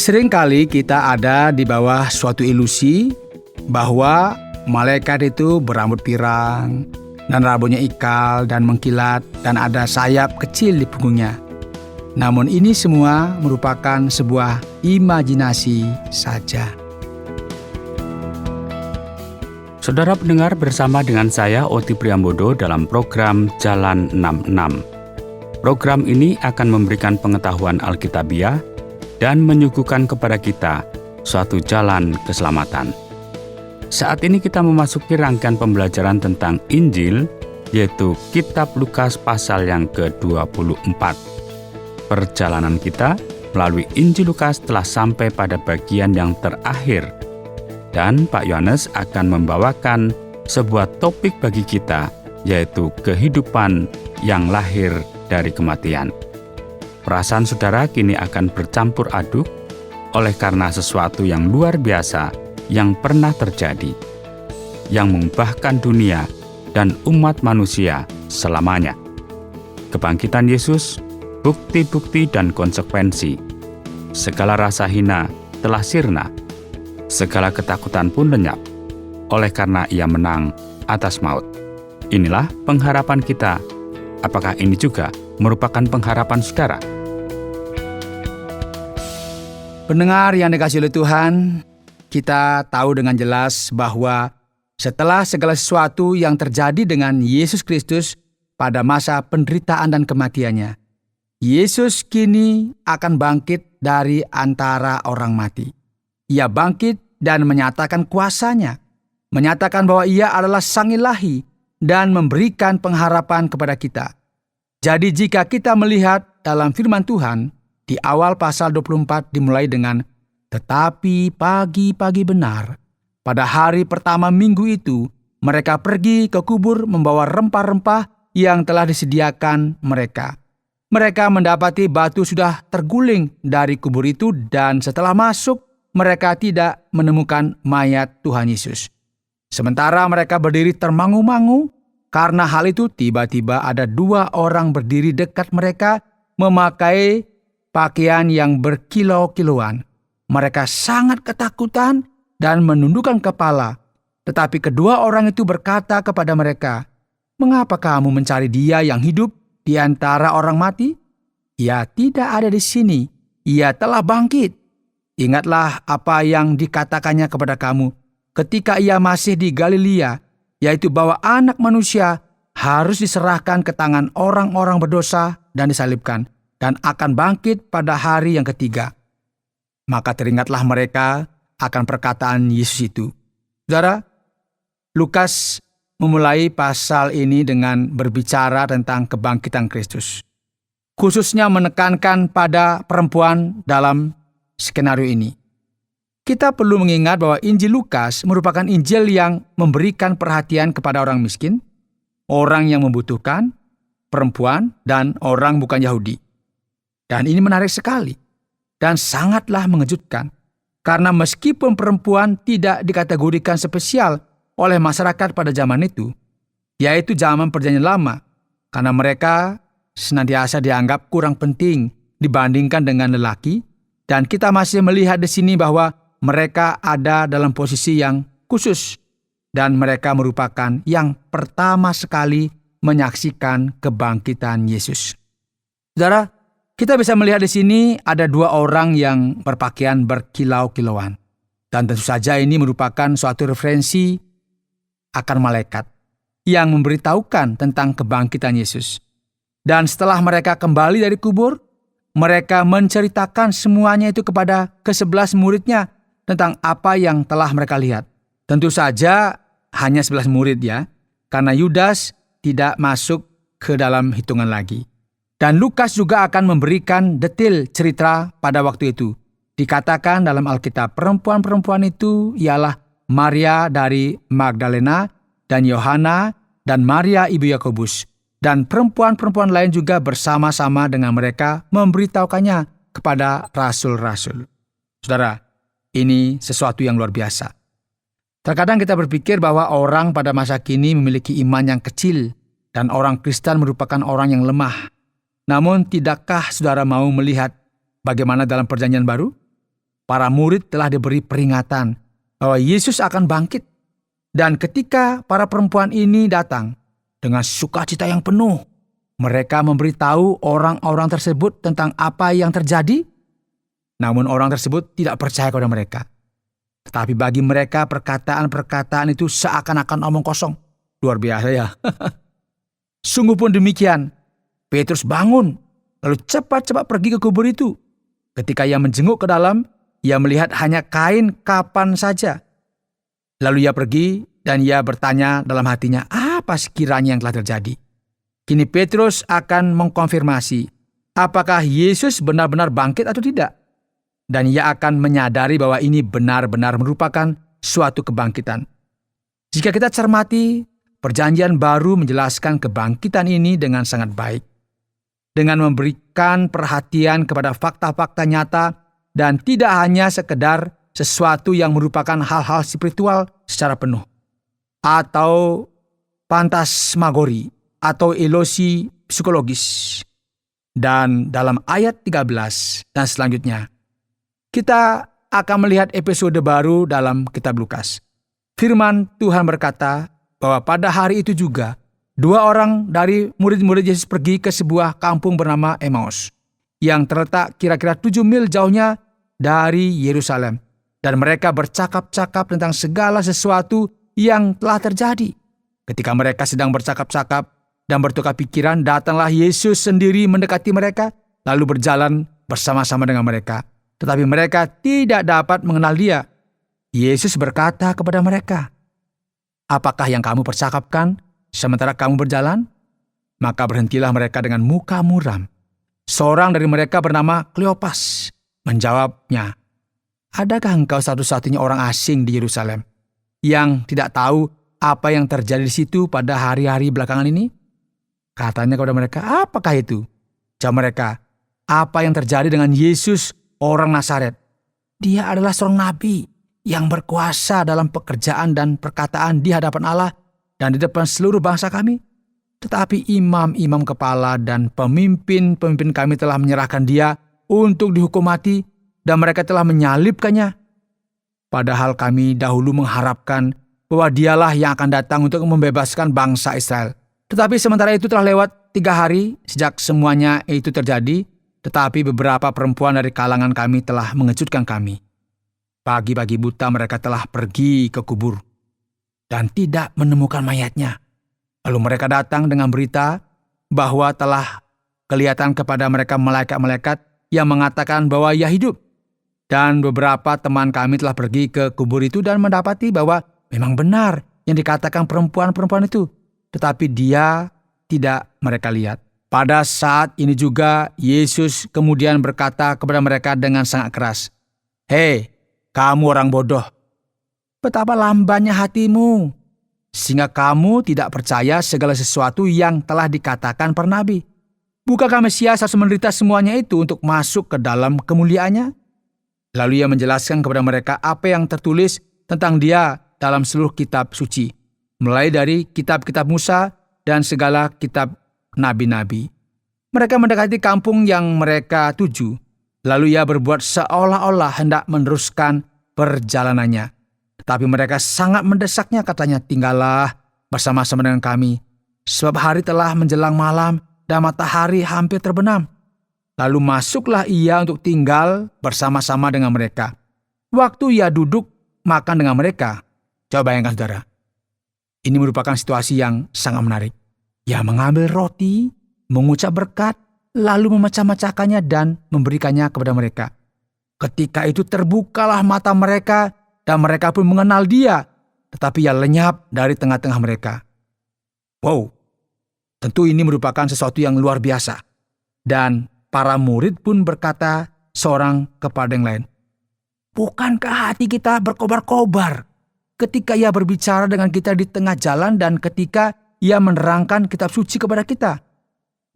Seringkali kita ada di bawah suatu ilusi bahwa malaikat itu berambut pirang dan rambutnya ikal dan mengkilat dan ada sayap kecil di punggungnya. Namun ini semua merupakan sebuah imajinasi saja. Saudara pendengar, bersama dengan saya Oti Priambodo dalam program Jalan 66. Program ini akan memberikan pengetahuan Alkitabiah dan menyuguhkan kepada kita suatu jalan keselamatan. Saat ini kita memasuki rangkaian pembelajaran tentang Injil, yaitu Kitab Lukas pasal yang ke-24. Perjalanan kita melalui Injil Lukas telah sampai pada bagian yang terakhir, dan Pak Yohanes akan membawakan sebuah topik bagi kita, yaitu kehidupan yang lahir dari kematian. Perasaan saudara kini akan bercampur aduk oleh karena sesuatu yang luar biasa yang pernah terjadi, yang mengubahkan dunia dan umat manusia selamanya. Kebangkitan Yesus, bukti-bukti dan konsekuensi. Segala rasa hina telah sirna, segala ketakutan pun lenyap, oleh karena Ia menang atas maut. Inilah pengharapan kita. Apakah ini juga merupakan pengharapan saudara? Pendengar yang dikasihi oleh Tuhan, kita tahu dengan jelas bahwa setelah segala sesuatu yang terjadi dengan Yesus Kristus pada masa penderitaan dan kematiannya, Yesus kini akan bangkit dari antara orang mati. Ia bangkit dan menyatakan kuasanya, menyatakan bahwa Ia adalah Sang Ilahi dan memberikan pengharapan kepada kita. Jadi jika kita melihat dalam firman Tuhan, di awal pasal 24 dimulai dengan, "Tetapi pagi-pagi benar, pada hari pertama minggu itu, mereka pergi ke kubur membawa rempah-rempah yang telah disediakan mereka. Mereka mendapati batu sudah terguling dari kubur itu dan setelah masuk, mereka tidak menemukan mayat Tuhan Yesus. Sementara mereka berdiri termangu-mangu, karena hal itu tiba-tiba ada 2 orang berdiri dekat mereka memakai pakaian yang berkilau-kilauan. Mereka sangat ketakutan dan menundukkan kepala. Tetapi kedua orang itu berkata kepada mereka, "Mengapa kamu mencari Dia yang hidup di antara orang mati? Ia tidak ada di sini. Ia telah bangkit. Ingatlah apa yang dikatakannya kepada kamu ketika Ia masih di Galilea, yaitu bahwa Anak Manusia harus diserahkan ke tangan orang-orang berdosa dan disalibkan, dan akan bangkit pada hari yang ketiga." Maka teringatlah mereka akan perkataan Yesus itu. Saudara, Lukas memulai pasal ini dengan berbicara tentang kebangkitan Kristus, khususnya menekankan pada perempuan dalam skenario ini. Kita perlu mengingat bahwa Injil Lukas merupakan Injil yang memberikan perhatian kepada orang miskin, orang yang membutuhkan, perempuan, dan orang bukan Yahudi. Dan ini menarik sekali dan sangatlah mengejutkan, karena meskipun perempuan tidak dikategorikan spesial oleh masyarakat pada zaman itu, yaitu zaman Perjanjian Lama, karena mereka senantiasa dianggap kurang penting dibandingkan dengan lelaki, dan kita masih melihat di sini bahwa mereka ada dalam posisi yang khusus, dan mereka merupakan yang pertama sekali menyaksikan kebangkitan Yesus. Saudara, kita bisa melihat di sini ada 2 orang yang berpakaian berkilau-kilauan. Dan tentu saja ini merupakan suatu referensi akan malaikat yang memberitahukan tentang kebangkitan Yesus. Dan setelah mereka kembali dari kubur, mereka menceritakan semuanya itu kepada ke-11 muridnya tentang apa yang telah mereka lihat. Tentu saja hanya 11 murid ya, karena Yudas tidak masuk ke dalam hitungan lagi. Dan Lukas juga akan memberikan detail cerita pada waktu itu. Dikatakan dalam Alkitab, perempuan-perempuan itu ialah Maria dari Magdalena dan Yohana dan Maria ibu Yakobus. Dan perempuan-perempuan lain juga bersama-sama dengan mereka memberitahukannya kepada rasul-rasul. Saudara, ini sesuatu yang luar biasa. Terkadang kita berpikir bahwa orang pada masa kini memiliki iman yang kecil dan orang Kristen merupakan orang yang lemah. Namun tidakkah saudara mau melihat bagaimana dalam Perjanjian Baru? para murid telah diberi peringatan bahwa Yesus akan bangkit. Dan ketika para perempuan ini datang dengan sukacita yang penuh, mereka memberitahu orang-orang tersebut tentang apa yang terjadi. Namun orang tersebut tidak percaya kepada mereka. Tetapi bagi mereka perkataan-perkataan itu seakan-akan omong kosong. Luar biasa ya. Sungguh pun demikian. Petrus bangun, lalu cepat-cepat pergi ke kubur itu. Ketika ia menjenguk ke dalam, ia melihat hanya kain kapan saja. Lalu ia pergi dan ia bertanya dalam hatinya, apa sekiranya yang telah terjadi? Kini Petrus akan mengkonfirmasi apakah Yesus benar-benar bangkit atau tidak. Dan ia akan menyadari bahwa ini benar-benar merupakan suatu kebangkitan. Jika kita cermati, Perjanjian Baru menjelaskan kebangkitan ini dengan sangat baik. Dengan memberikan perhatian kepada fakta-fakta nyata dan tidak hanya sekedar sesuatu yang merupakan hal-hal spiritual secara penuh. Atau fantasmagori atau ilusi psikologis. Dan dalam ayat 13 dan selanjutnya, kita akan melihat episode baru dalam kitab Lukas. Firman Tuhan berkata bahwa pada hari itu juga, 2 orang dari murid-murid Yesus pergi ke sebuah kampung bernama Emmaus, yang terletak kira-kira 7 mil jauhnya dari Yerusalem. Dan mereka bercakap-cakap tentang segala sesuatu yang telah terjadi. Ketika mereka sedang bercakap-cakap dan bertukar pikiran, datanglah Yesus sendiri mendekati mereka, lalu berjalan bersama-sama dengan mereka. Tetapi mereka tidak dapat mengenal dia. Yesus berkata kepada mereka, apakah yang kamu percakapkan sementara kamu berjalan? Maka berhentilah mereka dengan muka muram. Seorang dari mereka bernama Kleopas menjawabnya, adakah engkau satu-satunya orang asing di Yerusalem yang tidak tahu apa yang terjadi di situ pada hari-hari belakangan ini? Katanya kepada mereka, apakah itu? Jawab mereka, apa yang terjadi dengan Yesus orang Nazaret? Dia adalah seorang nabi yang berkuasa dalam pekerjaan dan perkataan di hadapan Allah dan di depan seluruh bangsa kami. Tetapi imam-imam kepala dan pemimpin-pemimpin kami telah menyerahkan dia untuk dihukum mati dan mereka telah menyalibkannya. Padahal kami dahulu mengharapkan bahwa dialah yang akan datang untuk membebaskan bangsa Israel. Tetapi sementara itu telah lewat 3 hari sejak semuanya itu terjadi, tetapi beberapa perempuan dari kalangan kami telah mengejutkan kami. Pagi-pagi buta mereka telah pergi ke kubur dan tidak menemukan mayatnya. Lalu mereka datang dengan berita bahwa telah kelihatan kepada mereka malaikat-malaikat yang mengatakan bahwa ia hidup. Dan beberapa teman kami telah pergi ke kubur itu dan mendapati bahwa memang benar yang dikatakan perempuan-perempuan itu. Tetapi dia tidak mereka lihat. Pada saat ini juga Yesus kemudian berkata kepada mereka dengan sangat keras, hei, kamu orang bodoh, betapa lambannya hatimu, sehingga kamu tidak percaya segala sesuatu yang telah dikatakan para nabi. Bukankah Mesias harus menderita semuanya itu untuk masuk ke dalam kemuliaannya? Lalu ia menjelaskan kepada mereka apa yang tertulis tentang dia dalam seluruh kitab suci, mulai dari kitab-kitab Musa dan segala kitab nabi-nabi. Mereka mendekati kampung yang mereka tuju. Lalu ia berbuat seolah-olah hendak meneruskan perjalanannya. Tetapi mereka sangat mendesaknya, katanya, tinggallah bersama-sama dengan kami. Sebab hari telah menjelang malam dan matahari hampir terbenam. Lalu masuklah ia untuk tinggal bersama-sama dengan mereka. Waktu ia duduk makan dengan mereka. Coba bayangkan saudara. Ini merupakan situasi yang sangat menarik. Ia mengambil roti, mengucap berkat, lalu memecah-mecahkannya dan memberikannya kepada mereka. Ketika itu terbukalah mata mereka dan mereka pun mengenal dia, tetapi ia lenyap dari tengah-tengah mereka. Wow, tentu ini merupakan sesuatu yang luar biasa. Dan para murid pun berkata seorang kepada yang lain, bukankah hati kita berkobar-kobar ketika ia berbicara dengan kita di tengah jalan dan ketika ia menerangkan kitab suci kepada kita?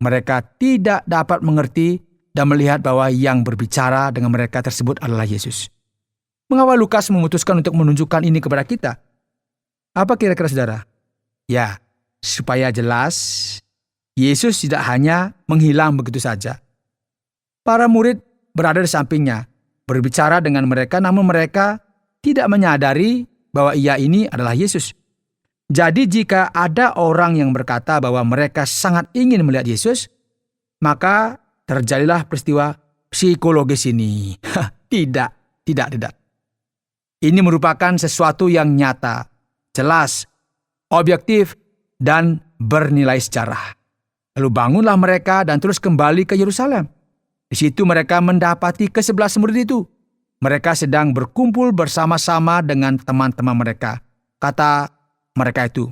Mereka tidak dapat mengerti dan melihat bahwa yang berbicara dengan mereka tersebut adalah Yesus. Mengapa Lukas memutuskan untuk menunjukkan ini kepada kita? Apa kira-kira saudara? Ya, supaya jelas, Yesus tidak hanya menghilang begitu saja. Para murid berada di sampingnya, berbicara dengan mereka, namun mereka tidak menyadari bahwa ia ini adalah Yesus. Jadi jika ada orang yang berkata bahwa mereka sangat ingin melihat Yesus, maka terjadilah peristiwa psikologis ini. Tidak. Ini merupakan sesuatu yang nyata, jelas, objektif, dan bernilai sejarah. Lalu bangunlah mereka dan terus kembali ke Yerusalem. Di situ mereka mendapati ke-11 murid itu. Mereka sedang berkumpul bersama-sama dengan teman-teman mereka. Kata mereka itu,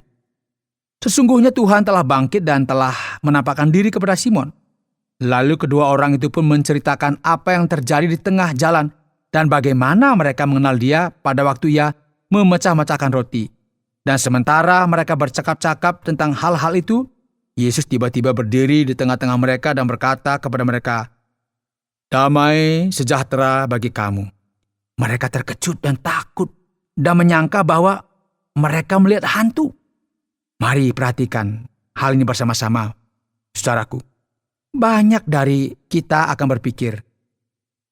"Sesungguhnya Tuhan telah bangkit dan telah menampakkan diri kepada Simon." Lalu kedua orang itu pun menceritakan apa yang terjadi di tengah jalan dan bagaimana mereka mengenal dia pada waktu ia memecah-mecahkan roti. Dan sementara mereka bercakap-cakap tentang hal-hal itu, Yesus tiba-tiba berdiri di tengah-tengah mereka dan berkata kepada mereka, "Damai sejahtera bagi kamu." Mereka terkejut dan takut dan menyangka bahwa mereka melihat hantu. Mari perhatikan hal ini bersama-sama, saudaraku. Banyak dari kita akan berpikir,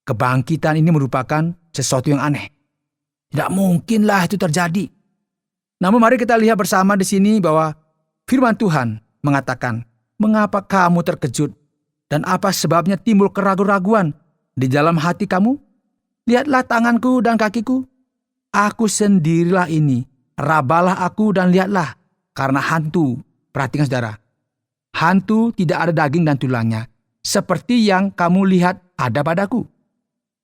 kebangkitan ini merupakan sesuatu yang aneh. Tidak mungkinlah itu terjadi. Namun mari kita lihat bersama di sini bahwa firman Tuhan mengatakan, "Mengapa kamu terkejut? Dan apa sebabnya timbul keraguan-raguan di dalam hati kamu? Lihatlah tanganku dan kakiku. Aku sendirilah ini. Rabalah aku dan lihatlah, karena hantu." Perhatikan saudara. Hantu tidak ada daging dan tulangnya, seperti yang kamu lihat ada padaku.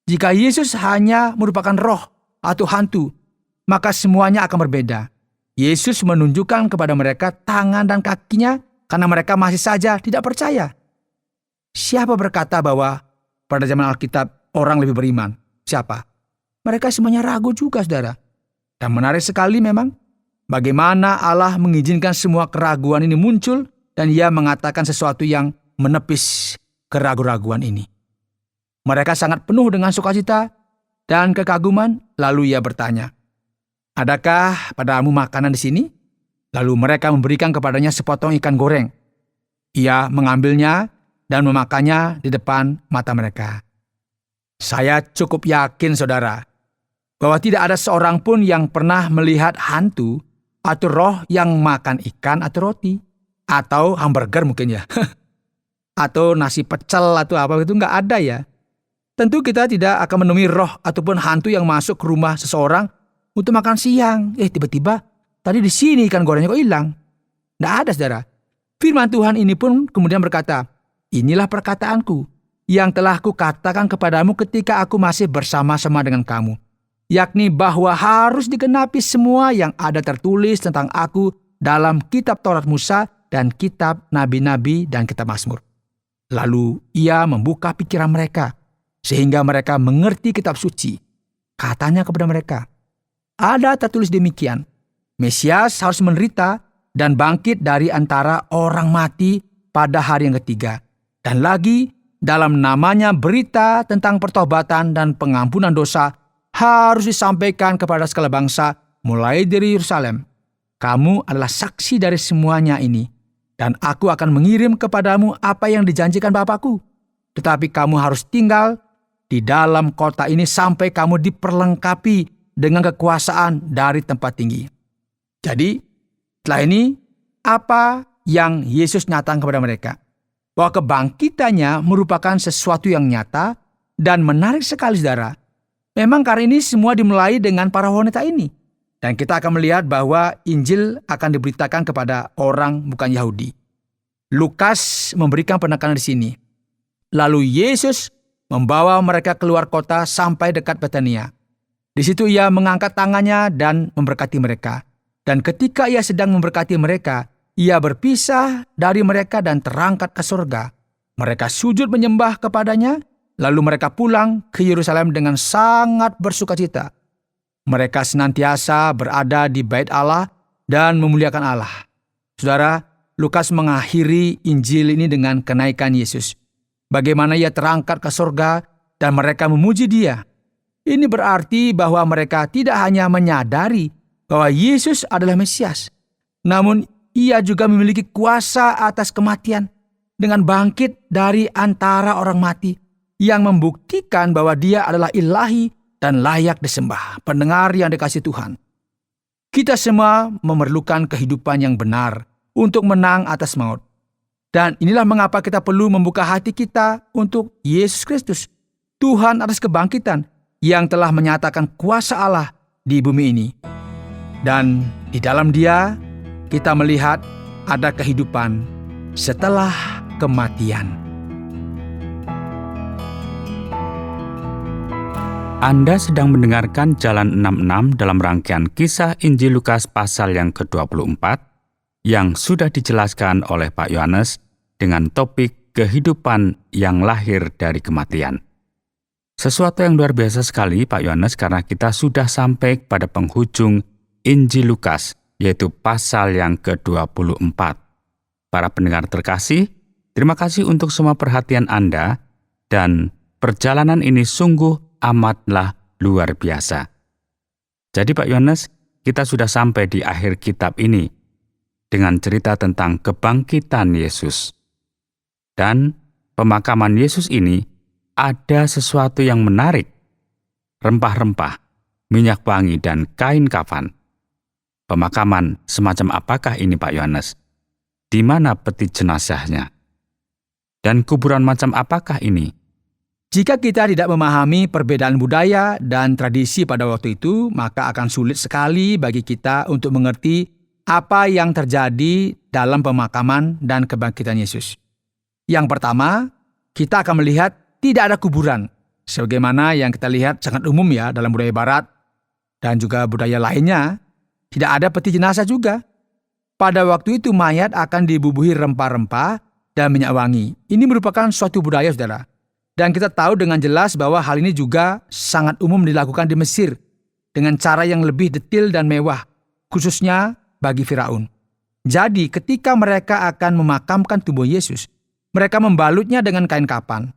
Jika Yesus hanya merupakan roh atau hantu, maka semuanya akan berbeda. Yesus menunjukkan kepada mereka tangan dan kakinya karena mereka masih saja tidak percaya. Siapa berkata bahwa pada zaman Alkitab orang lebih beriman? Siapa? Mereka semuanya ragu juga, saudara. Dan menarik sekali memang, bagaimana Allah mengizinkan semua keraguan ini muncul dan ia mengatakan sesuatu yang menepis keraguan-raguan ini. Mereka sangat penuh dengan sukacita dan kekaguman, lalu ia bertanya, "Adakah padamu makanan di sini?" Lalu mereka memberikan kepadanya sepotong ikan goreng. Ia mengambilnya dan memakannya di depan mata mereka. Saya cukup yakin, saudara, bahwa tidak ada seorang pun yang pernah melihat hantu atau roh yang makan ikan atau roti. Atau hamburger mungkin ya. Atau nasi pecel atau apa itu nggak ada ya. Tentu kita tidak akan menemui roh ataupun hantu yang masuk ke rumah seseorang untuk makan siang. Tiba-tiba tadi di sini ikan gorengnya kok hilang. Nggak ada, saudara. Firman Tuhan ini pun kemudian berkata, "Inilah perkataanku yang telah kukatakan kepadamu ketika aku masih bersama-sama dengan kamu. Yakni bahwa harus digenapi semua yang ada tertulis tentang aku dalam kitab Taurat Musa dan kitab nabi-nabi dan kitab Mazmur." Lalu ia membuka pikiran mereka sehingga mereka mengerti kitab suci. Katanya kepada mereka, ada tertulis demikian, Mesias harus menderita dan bangkit dari antara orang mati pada hari yang ketiga. Dan lagi dalam namanya berita tentang pertobatan dan pengampunan dosa harus disampaikan kepada segala bangsa mulai dari Yerusalem. Kamu adalah saksi dari semuanya ini. Dan aku akan mengirim kepadamu apa yang dijanjikan Bapakku. Tetapi kamu harus tinggal di dalam kota ini sampai kamu diperlengkapi dengan kekuasaan dari tempat tinggi. Jadi, setelah ini, apa yang Yesus nyatakan kepada mereka? Bahwa kebangkitannya merupakan sesuatu yang nyata dan menarik sekali, saudara. Memang karena ini semua dimulai dengan para wanita ini. Dan kita akan melihat bahwa Injil akan diberitakan kepada orang bukan Yahudi. Lukas memberikan penekanan di sini. Lalu Yesus membawa mereka keluar kota sampai dekat Betania. Di situ ia mengangkat tangannya dan memberkati mereka. Dan ketika ia sedang memberkati mereka, ia berpisah dari mereka dan terangkat ke surga. Mereka sujud menyembah kepadanya, lalu mereka pulang ke Yerusalem dengan sangat bersukacita. Mereka senantiasa berada di bait Allah dan memuliakan Allah. Saudara, Lukas mengakhiri Injil ini dengan kenaikan Yesus. Bagaimana ia terangkat ke surga dan mereka memuji dia. Ini berarti bahwa mereka tidak hanya menyadari bahwa Yesus adalah Mesias, namun ia juga memiliki kuasa atas kematian dengan bangkit dari antara orang mati yang membuktikan bahwa Dia adalah ilahi dan layak disembah. Pendengar yang dikasihi Tuhan, kita semua memerlukan kehidupan yang benar untuk menang atas maut. Dan inilah mengapa kita perlu membuka hati kita untuk Yesus Kristus, Tuhan atas kebangkitan yang telah menyatakan kuasa Allah di bumi ini. Dan di dalam Dia kita melihat ada kehidupan setelah kematian. Anda sedang mendengarkan Jalan 66 dalam rangkaian kisah Injil Lukas pasal yang ke-24 yang sudah dijelaskan oleh Pak Yohanes dengan topik kehidupan yang lahir dari kematian. Sesuatu yang luar biasa sekali Pak Yohanes karena kita sudah sampai pada penghujung Injil Lukas, yaitu pasal yang ke-24. Para pendengar terkasih, terima kasih untuk semua perhatian Anda dan perjalanan ini sungguh amatlah luar biasa. Jadi Pak Yohanes, kita sudah sampai di akhir kitab ini dengan cerita tentang kebangkitan Yesus. Dan pemakaman Yesus ini ada sesuatu yang menarik. Rempah-rempah, minyak wangi, dan kain kafan. Pemakaman semacam apakah ini Pak Yohanes? Di mana peti jenazahnya? Dan kuburan macam apakah ini? Jika kita tidak memahami perbedaan budaya dan tradisi pada waktu itu, maka akan sulit sekali bagi kita untuk mengerti apa yang terjadi dalam pemakaman dan kebangkitan Yesus. Yang pertama, kita akan melihat tidak ada kuburan, sebagaimana yang kita lihat sangat umum ya dalam budaya Barat dan juga budaya lainnya. Tidak ada peti jenazah juga. Pada waktu itu mayat akan dibubuhi rempah-rempah dan minyak wangi. Ini merupakan suatu budaya, saudara. Dan kita tahu dengan jelas bahwa hal ini juga sangat umum dilakukan di Mesir dengan cara yang lebih detail dan mewah, khususnya bagi Firaun. Jadi ketika mereka akan memakamkan tubuh Yesus, mereka membalutnya dengan kain kafan.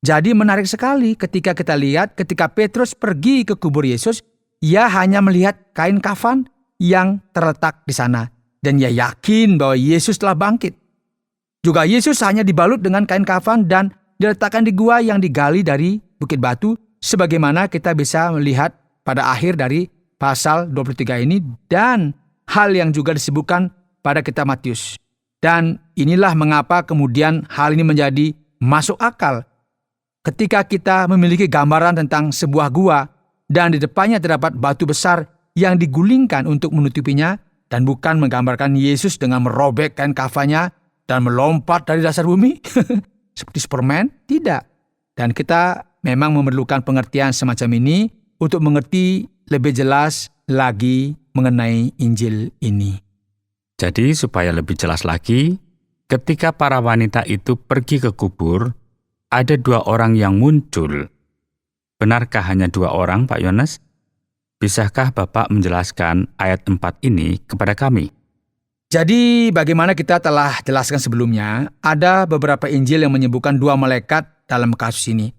Jadi menarik sekali ketika kita lihat ketika Petrus pergi ke kubur Yesus, ia hanya melihat kain kafan yang terletak di sana. Dan ia yakin bahwa Yesus telah bangkit. Juga Yesus hanya dibalut dengan kain kafan dan diletakkan di gua yang digali dari bukit batu, sebagaimana kita bisa melihat pada akhir dari pasal 23 ini, dan hal yang juga disebutkan pada kitab Matius. Dan inilah mengapa kemudian hal ini menjadi masuk akal. Ketika kita memiliki gambaran tentang sebuah gua, dan di depannya terdapat batu besar yang digulingkan untuk menutupinya, dan bukan menggambarkan Yesus dengan merobek kain kafannya dan melompat dari dasar bumi, seperti Superman, tidak. Dan kita memang memerlukan pengertian semacam ini untuk mengerti lebih jelas lagi mengenai Injil ini. Jadi supaya lebih jelas lagi, ketika para wanita itu pergi ke kubur, ada 2 orang yang muncul. Benarkah hanya 2 orang, Pak Yohanes? Bisakah Bapak menjelaskan ayat 4 ini kepada kami? Jadi bagaimana kita telah jelaskan sebelumnya, ada beberapa Injil yang menyebutkan 2 malaikat dalam kasus ini.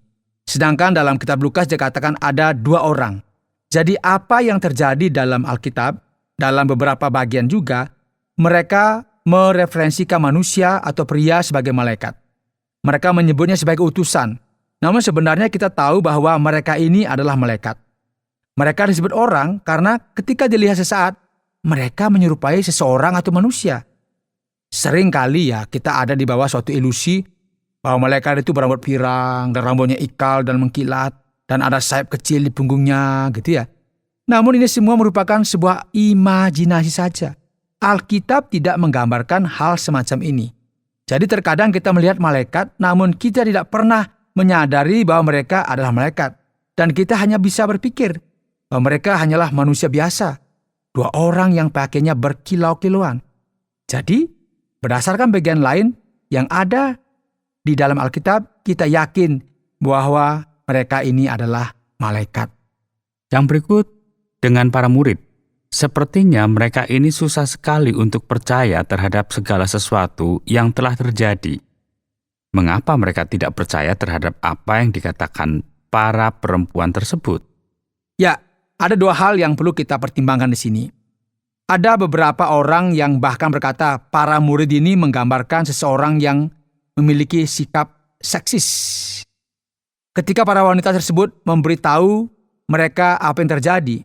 Sedangkan dalam kitab Lukas dikatakan ada 2 orang. Jadi apa yang terjadi dalam Alkitab, dalam beberapa bagian juga, mereka mereferensikan manusia atau pria sebagai malaikat. Mereka menyebutnya sebagai utusan. Namun sebenarnya kita tahu bahwa mereka ini adalah malaikat. Mereka disebut orang karena ketika dilihat sesaat, mereka menyerupai seseorang atau manusia. Sering kali ya kita ada di bawah suatu ilusi bahwa malaikat itu berambut pirang dan rambutnya ikal dan mengkilat dan ada sayap kecil di punggungnya gitu ya. Namun ini semua merupakan sebuah imajinasi saja. Alkitab tidak menggambarkan hal semacam ini. Jadi terkadang kita melihat malaikat namun kita tidak pernah menyadari bahwa mereka adalah malaikat. Dan kita hanya bisa berpikir bahwa mereka hanyalah manusia biasa. 2 orang yang pakainya berkilau-kilauan. Jadi, berdasarkan bagian lain yang ada di dalam Alkitab, kita yakin bahwa mereka ini adalah malaikat. Yang berikut, dengan para murid. Sepertinya mereka ini susah sekali untuk percaya terhadap segala sesuatu yang telah terjadi. Mengapa mereka tidak percaya terhadap apa yang dikatakan para perempuan tersebut? Ya, ada 2 hal yang perlu kita pertimbangkan di sini. Ada beberapa orang yang bahkan berkata para murid ini menggambarkan seseorang yang memiliki sikap seksis. Ketika para wanita tersebut memberitahu mereka apa yang terjadi,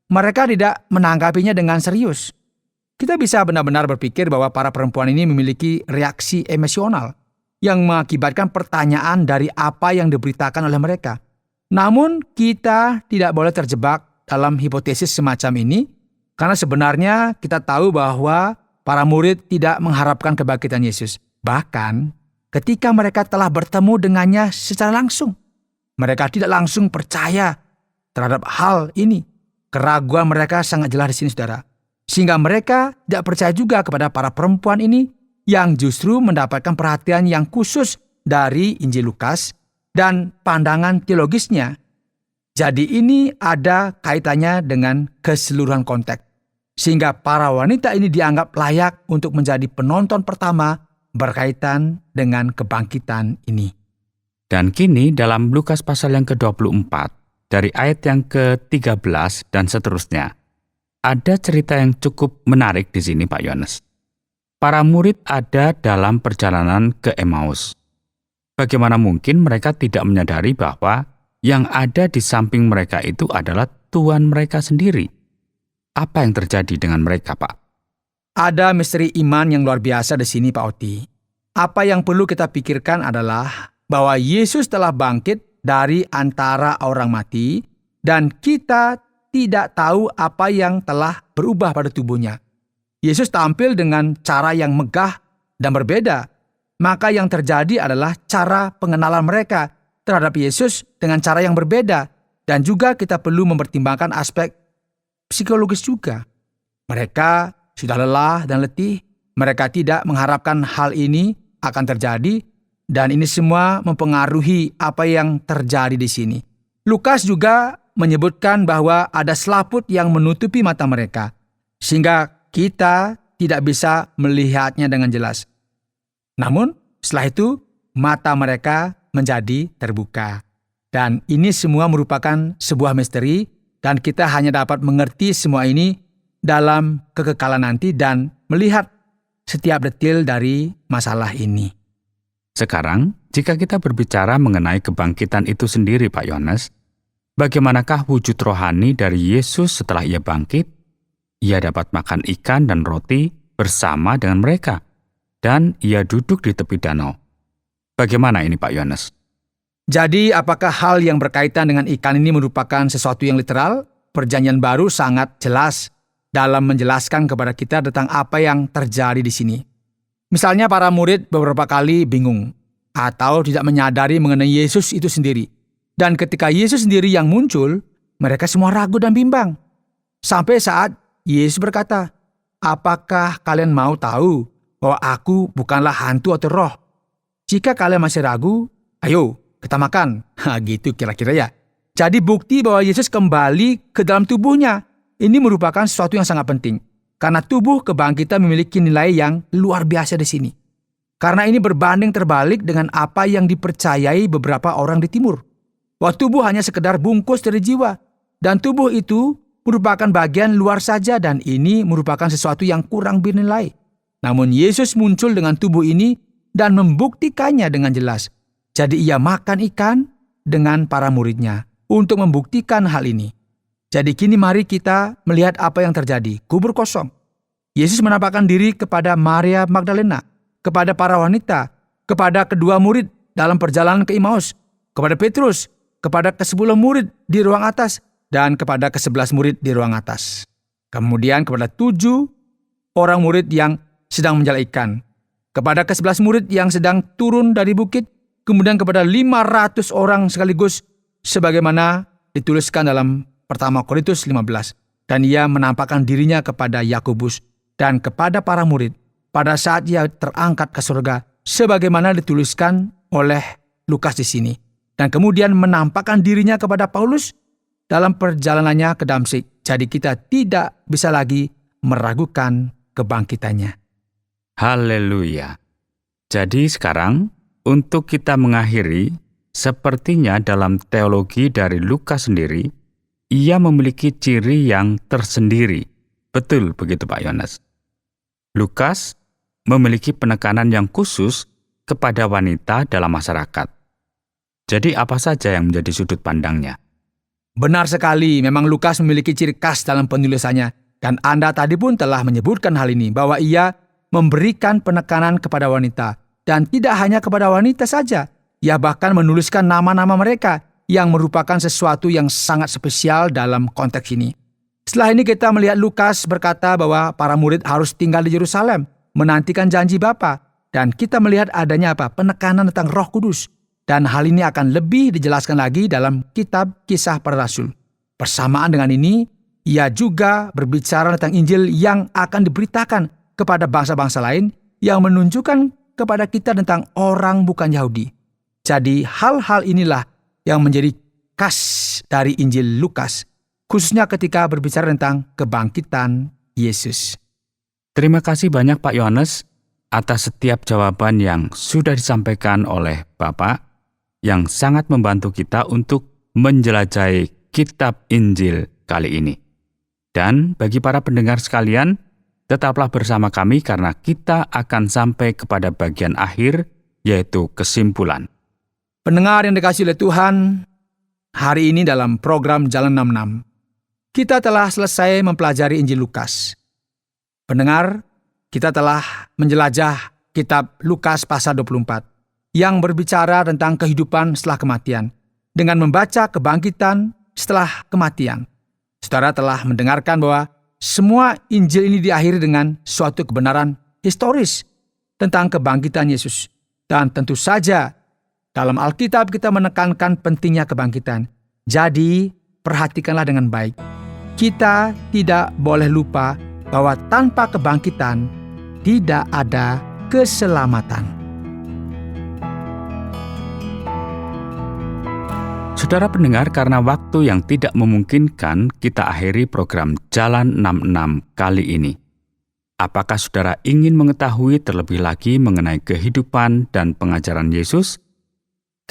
mereka tidak menanggapinya dengan serius. Kita bisa benar-benar berpikir bahwa para perempuan ini memiliki reaksi emosional yang mengakibatkan pertanyaan dari apa yang diberitakan oleh mereka. Namun, kita tidak boleh terjebak dalam hipotesis semacam ini, karena sebenarnya kita tahu bahwa para murid tidak mengharapkan kebangkitan Yesus. Bahkan, ketika mereka telah bertemu dengannya secara langsung, mereka tidak langsung percaya terhadap hal ini. Keraguan mereka sangat jelas di sini, saudara. Sehingga mereka tidak percaya juga kepada para perempuan ini yang justru mendapatkan perhatian yang khusus dari Injil Lukas dan pandangan teologisnya. Jadi ini ada kaitannya dengan keseluruhan konteks. Sehingga para wanita ini dianggap layak untuk menjadi penonton pertama berkaitan dengan kebangkitan ini. Dan kini dalam Lukas pasal yang ke-24, dari ayat yang ke-13 dan seterusnya, ada cerita yang cukup menarik di sini, Pak Yohanes. Para murid ada dalam perjalanan ke Emmaus. Bagaimana mungkin mereka tidak menyadari bahwa yang ada di samping mereka itu adalah Tuhan mereka sendiri? Apa yang terjadi dengan mereka, Pak? Ada misteri iman yang luar biasa di sini, Pak Oti. Apa yang perlu kita pikirkan adalah bahwa Yesus telah bangkit dari antara orang mati dan kita tidak tahu apa yang telah berubah pada tubuhnya. Yesus tampil dengan cara yang megah dan berbeda. Maka yang terjadi adalah cara pengenalan mereka terhadap Yesus dengan cara yang berbeda. Dan juga kita perlu mempertimbangkan aspek psikologis juga. Mereka sudah lelah dan letih. Mereka tidak mengharapkan hal ini akan terjadi. Dan ini semua mempengaruhi apa yang terjadi di sini. Lukas juga menyebutkan bahwa ada selaput yang menutupi mata mereka, sehingga kita tidak bisa melihatnya dengan jelas. Namun, setelah itu, mata mereka menjadi terbuka. Dan ini semua merupakan sebuah misteri, dan kita hanya dapat mengerti semua ini dalam kekekalan nanti dan melihat setiap detil dari masalah ini. Sekarang, jika kita berbicara mengenai kebangkitan itu sendiri, Pak Yohanes, bagaimanakah wujud rohani dari Yesus setelah ia bangkit? Ia dapat makan ikan dan roti bersama dengan mereka, dan ia duduk di tepi danau. Bagaimana ini, Pak Yohanes? Jadi, apakah hal yang berkaitan dengan ikan ini merupakan sesuatu yang literal? Perjanjian Baru sangat jelas dalam menjelaskan kepada kita tentang apa yang terjadi di sini. Misalnya, para murid beberapa kali bingung atau tidak menyadari mengenai Yesus itu sendiri. Dan ketika Yesus sendiri yang muncul, mereka semua ragu dan bimbang. Sampai saat Yesus berkata, "Apakah kalian mau tahu bahwa aku bukanlah hantu atau roh? Jika kalian masih ragu, ayo kita makan." Gitu kira-kira ya. Jadi bukti bahwa Yesus kembali ke dalam tubuhnya. Ini merupakan sesuatu yang sangat penting. Karena tubuh kebangkitan memiliki nilai yang luar biasa di sini. Karena ini berbanding terbalik dengan apa yang dipercayai beberapa orang di timur. Bahwa tubuh hanya sekedar bungkus dari jiwa. Dan tubuh itu merupakan bagian luar saja dan ini merupakan sesuatu yang kurang bernilai. Namun Yesus muncul dengan tubuh ini dan membuktikannya dengan jelas. Jadi ia makan ikan dengan para muridnya untuk membuktikan hal ini. Jadi kini mari kita melihat apa yang terjadi. Kubur kosong. Yesus menampakkan diri kepada Maria Magdalena, kepada para wanita, kepada kedua murid dalam perjalanan ke Emmaus, kepada Petrus, kepada ke-10 murid di ruang atas, dan kepada ke-11 murid di ruang atas. Kemudian kepada 7 orang murid yang sedang menjala ikan, kepada ke-11 murid yang sedang turun dari bukit, kemudian kepada 500 orang sekaligus, sebagaimana dituliskan dalam 1 Korintus 15. Dan ia menampakkan dirinya kepada Yakobus dan kepada para murid pada saat ia terangkat ke surga, sebagaimana dituliskan oleh Lukas di sini. Dan kemudian menampakkan dirinya kepada Paulus dalam perjalanannya ke Damsyik. Jadi kita tidak bisa lagi meragukan kebangkitannya. Haleluya. Jadi sekarang, untuk kita mengakhiri, sepertinya dalam teologi dari Lukas sendiri, ia memiliki ciri yang tersendiri. Betul begitu, Pak Yohanes? Lukas memiliki penekanan yang khusus kepada wanita dalam masyarakat. Jadi apa saja yang menjadi sudut pandangnya? Benar sekali, memang Lukas memiliki ciri khas dalam penulisannya. Dan Anda tadi pun telah menyebutkan hal ini, bahwa ia memberikan penekanan kepada wanita. Dan tidak hanya kepada wanita saja, ia bahkan menuliskan nama-nama mereka yang merupakan sesuatu yang sangat spesial dalam konteks ini. Setelah ini kita melihat Lukas berkata bahwa para murid harus tinggal di Yerusalem, menantikan janji Bapa. Dan kita melihat adanya penekanan tentang Roh Kudus. Dan hal ini akan lebih dijelaskan lagi dalam kitab Kisah Para Rasul. Bersamaan dengan ini, ia juga berbicara tentang Injil yang akan diberitakan kepada bangsa-bangsa lain yang menunjukkan kepada kita tentang orang bukan Yahudi. Jadi hal-hal inilah yang menjadi khas dari Injil Lukas, khususnya ketika berbicara tentang kebangkitan Yesus. Terima kasih banyak Pak Yohanes atas setiap jawaban yang sudah disampaikan oleh Bapak, yang sangat membantu kita untuk menjelajahi kitab Injil kali ini. Dan bagi para pendengar sekalian, tetaplah bersama kami karena kita akan sampai kepada bagian akhir, yaitu kesimpulan. Pendengar yang dikasihi oleh Tuhan, hari ini dalam program Jalan 66, kita telah selesai mempelajari Injil Lukas. Pendengar, kita telah menjelajah kitab Lukas pasal 24 yang berbicara tentang kehidupan setelah kematian dengan membaca kebangkitan setelah kematian. Saudara telah mendengarkan bahwa semua Injil ini diakhiri dengan suatu kebenaran historis tentang kebangkitan Yesus. Dan tentu saja dalam Alkitab kita menekankan pentingnya kebangkitan. Jadi perhatikanlah dengan baik. Kita tidak boleh lupa bahwa tanpa kebangkitan tidak ada keselamatan. Saudara pendengar, karena waktu yang tidak memungkinkan, kita akhiri program Jalan 66 kali ini. Apakah saudara ingin mengetahui terlebih lagi mengenai kehidupan dan pengajaran Yesus?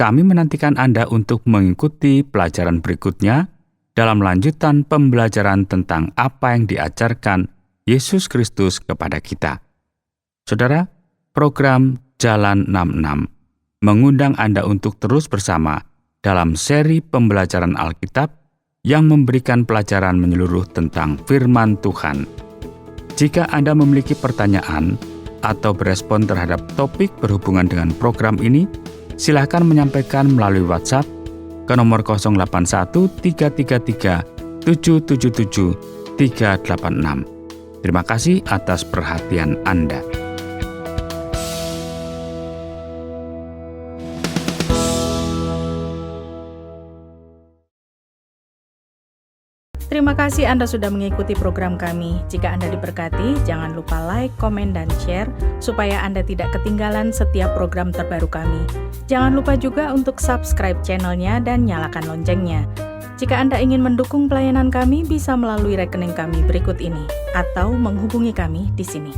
Kami menantikan Anda untuk mengikuti pelajaran berikutnya dalam lanjutan pembelajaran tentang apa yang diajarkan Yesus Kristus kepada kita. Saudara, program Jalan 66 mengundang Anda untuk terus bersama dalam seri pembelajaran Alkitab yang memberikan pelajaran menyeluruh tentang firman Tuhan. Jika Anda memiliki pertanyaan atau berespon terhadap topik berhubungan dengan program ini, silakan menyampaikan melalui WhatsApp ke nomor 081 333 777 386. Terima kasih atas perhatian Anda. Terima kasih Anda sudah mengikuti program kami. Jika Anda diberkati, jangan lupa like, komen, dan share supaya Anda tidak ketinggalan setiap program terbaru kami. Jangan lupa juga untuk subscribe channelnya dan nyalakan loncengnya. Jika Anda ingin mendukung pelayanan kami, bisa melalui rekening kami berikut ini atau menghubungi kami di sini.